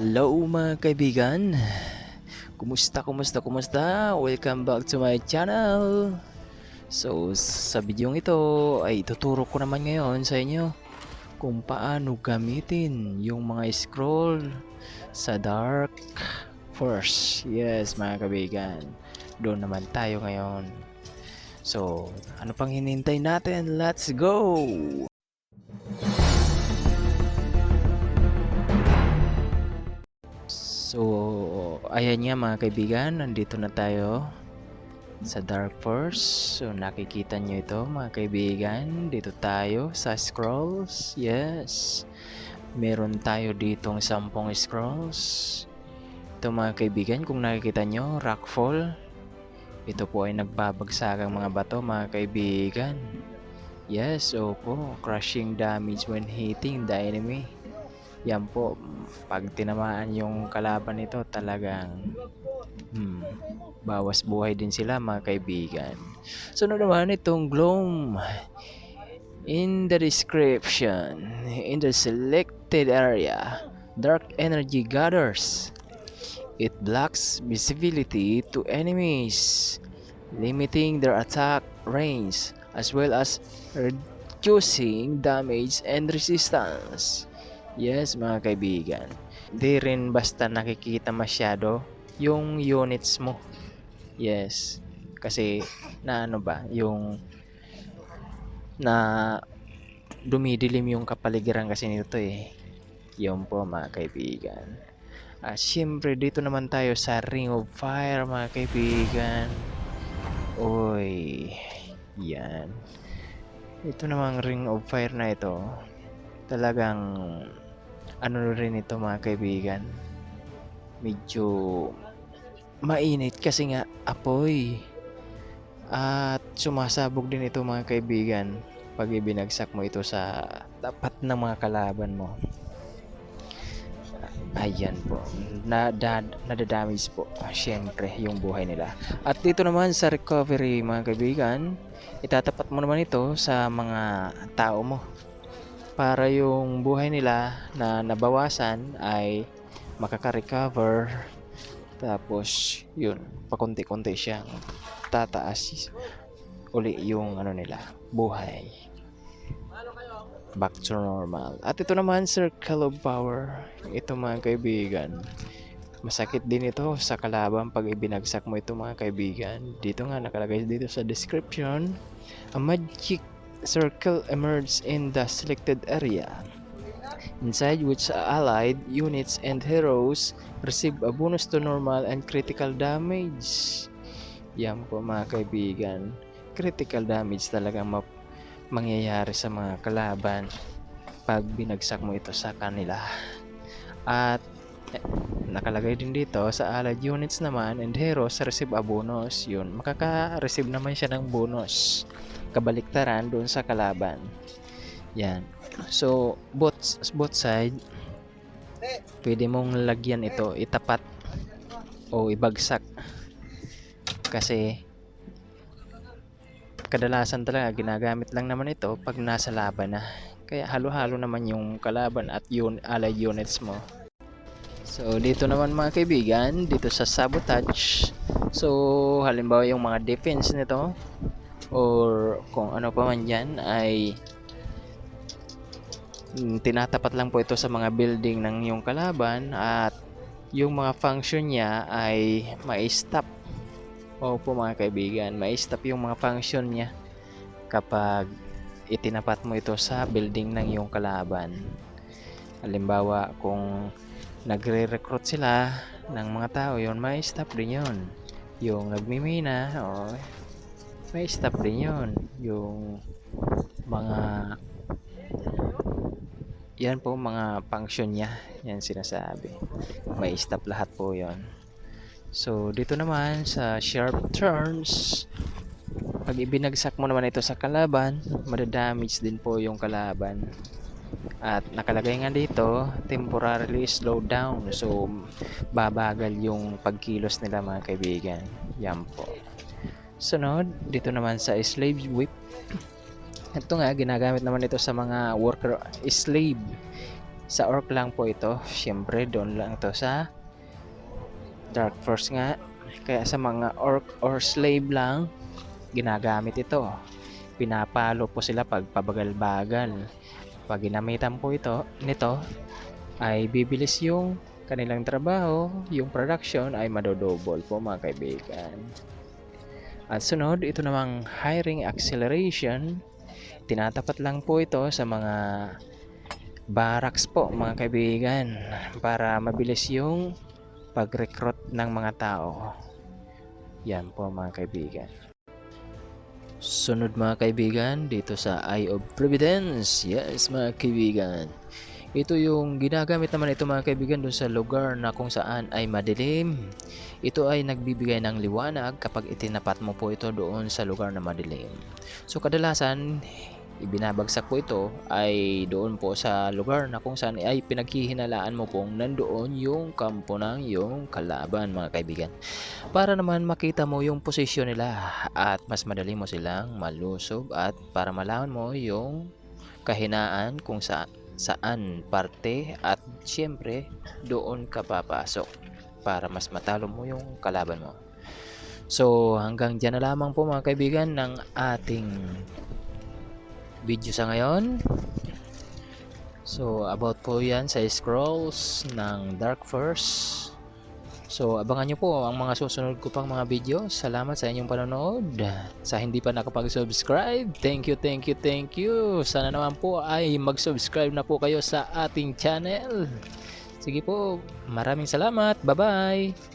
Hello mga kaibigan. Kumusta? Welcome back to my channel. So sa bidyong ito ay tuturo ko naman ngayon sa inyo kung paano gamitin yung mga scroll sa Dark Force. Yes mga kaibigan, doon naman tayo ngayon. So ano pang hinintay natin? Let's go! So, ayan nga mga kaibigan, nandito na tayo sa Dark Force. So, nakikita nyo ito mga kaibigan. Dito tayo sa scrolls. Yes. Meron tayo ditong 10 scrolls. Ito mga kaibigan, kung nakikita nyo, rockfall. Ito po ay nagbabagsagang mga bato mga kaibigan. Yes, opo. Crushing damage when hitting the enemy. Yan po, pag tinamaan yung kalaban nito talagang bawas buhay din sila mga kaibigan. Sunod naman itong gloom. In the description, in the selected area, dark energy gathers. It blocks visibility to enemies, limiting their attack range as well as reducing damage and resistance. Yes mga kaibigan, di rin basta nakikita masyado yung units mo. Yes, kasi na ano ba, yung na dumidilim yung kapaligiran kasi nito eh. Yun po mga kaibigan. Siyempre dito naman tayo sa Ring of Fire mga kaibigan. Oy, yan. Ito namang Ring of Fire na ito, talagang ano rin ito mga kaibigan, medyo mainit kasi nga apoy at sumasabog din ito mga kaibigan pag ibinagsak mo ito sa tapat ng mga kalaban mo. Ayan po, nadadamage po syempre yung buhay nila. At dito naman sa recovery mga kaibigan, itatapat mo naman ito sa mga tao mo para yung buhay nila na nabawasan ay makaka-recover. Tapos yun, pakunti-kunti siyang tataas uli yung ano nila, buhay back to normal. At ito naman Circle of Power. Ito mga kaibigan, masakit din ito sa kalaban pag ibinagsak mo ito mga kaibigan. Dito nga nakalagay dito sa description, a magic circle emerges in the selected area, inside which allied units and heroes receive a bonus to normal and critical damage. Yan po mga kaibigan, critical damage talagang mangyayari sa mga kalaban pag binagsak mo ito sa kanila. At nakalagay din dito sa allied units naman and heroes receive a bonus. Yun, makaka-receive naman siya ng bonus, kabaliktaran doon sa kalaban. Yan. So both side pwede mong lagyan ito, itapat o ibagsak, kasi kadalasan talaga ginagamit lang naman ito pag nasa laban na, kaya halo-halo naman yung kalaban at yun allied units mo. So dito naman mga kaibigan, dito sa sabotage, so halimbawa yung mga defense nito or kung ano pa man yan ay tinatapat lang po ito sa mga building ng yung kalaban at yung mga function niya ay ma-stop. Opo mga kaibigan, ma-stop yung mga function niya kapag itinapat mo ito sa building ng yung kalaban. Halimbawa kung nagre-recruit sila ng mga tao, yun ma-stop din yun. Yung nagmimina, may stop din yun. Yung mga yan po mga function niya, yan sinasabi, may stop lahat po yon. So dito naman sa sharp turns, pag ibinagsak mo naman ito sa kalaban, madadamage din po yung kalaban. At nakalagay nga dito, temporarily slow down, so babagal yung pagkilos nila mga kaibigan. Yan po. Sunod, dito naman sa slave whip. Ito nga, ginagamit naman ito sa mga worker slave Sa orc lang po ito. Siyempre, doon lang to sa Dark Force nga. Kaya sa mga orc or slave lang, ginagamit ito. Pinapalo po sila pag pabagal-bagal. Pag ginamitan po nito, ay bibilis yung kanilang trabaho, yung production ay madodouble po mga kaibigan. At sunod, ito namang hiring acceleration. Tinatapat lang po ito sa mga barracks po mga kaibigan para mabilis yung pag-recruit ng mga tao. Yan po mga kaibigan. Sunod mga kaibigan, dito sa Eye of Providence. Yes mga kaibigan. Ito yung ginagamit naman ito mga kaibigan doon sa lugar na kung saan ay madilim. Ito ay nagbibigay ng liwanag kapag itinapat mo po ito doon sa lugar na madilim. So kadalasan, ibinabagsak po ito ay doon po sa lugar na kung saan ay pinaghihinalaan mo pong nandoon yung kampo ng yung kalaban mga kaibigan. Para naman makita mo yung posisyon nila at mas madali mo silang malusob at para malaman mo yung kahinaan kung saan parte at siyempre doon ka papasok para mas matalo mo yung kalaban mo. So hanggang dyan na lamang po mga kaibigan ng ating video sa ngayon. So about po yan sa scrolls ng Dark Force. So abangan nyo po ang mga susunod ko pang mga video. Salamat sa inyong panonood. Sa hindi pa nakapag-subscribe, thank you. Sana naman po ay mag-subscribe na po kayo sa ating channel. Sige po, maraming salamat. Bye bye.